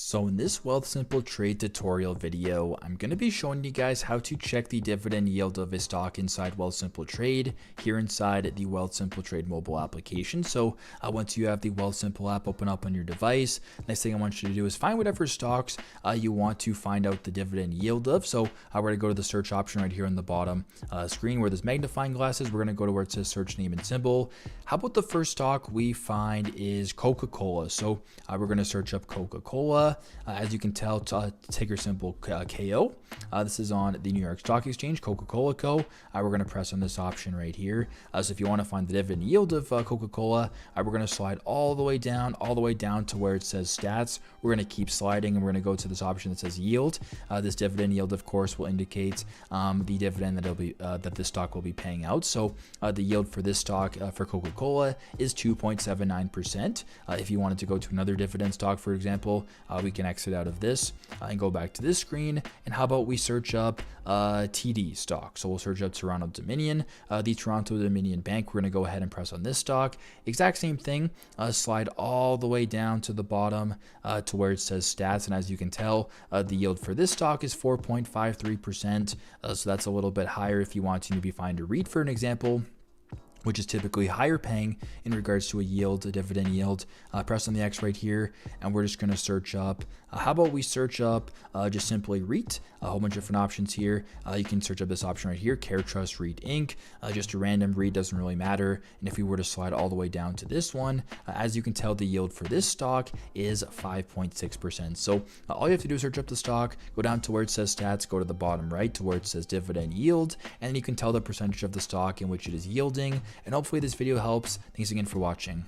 So in this Wealthsimple Trade tutorial video, I'm going to be showing you guys how to check the dividend yield of a stock inside Wealthsimple Trade here inside the Wealthsimple Trade mobile application. So once you have the Wealthsimple app open up on your device, next thing I want you to do is find whatever stocks you want to find out the dividend yield of. So we're going to go to the search option right here on the bottom screen where there's magnifying glasses. We're going to go to where it says search name and symbol. How about the first stock we find is Coca-Cola. So we're going to search up Coca-Cola. As you can tell, ticker symbol KO. This is on the New York Stock Exchange, Coca-Cola Co. We're going to press on this option right here. So if you want to find the dividend yield of Coca-Cola, we're going to slide all the way down to where it says stats. We're going to keep sliding and we're going to go to this option that says yield. This dividend yield, of course, will indicate the dividend that this stock will be paying out. So the yield for this stock for Coca-Cola is 2.79%. If you wanted to go to another dividend stock, for example, we can exit out of this and go back to this screen. And how about we search up TD stock? So we'll search up Toronto Dominion, the Toronto Dominion Bank. We're going to go ahead and press on this stock. Exact same thing. Slide all the way down to the bottom to where it says stats. And as you can tell, the yield for this stock is 4.53%. So that's a little bit higher if you want to maybe find a REIT, for an example, which is typically higher paying in regards to a yield, a dividend yield. Press on the X right here, and we're just going to search up. How about we search up just simply REIT? A whole bunch of different options here. You can search up this option right here, Care Trust REIT Inc. Just a random REIT, doesn't really matter. And if we were to slide all the way down to this one, as you can tell, the yield for this stock is 5.6%. So all you have to do is search up the stock, go down to where it says stats, go to the bottom right to where it says dividend yield, and then you can tell the percentage of the stock in which it is yielding. And hopefully this video helps. Thanks again for watching.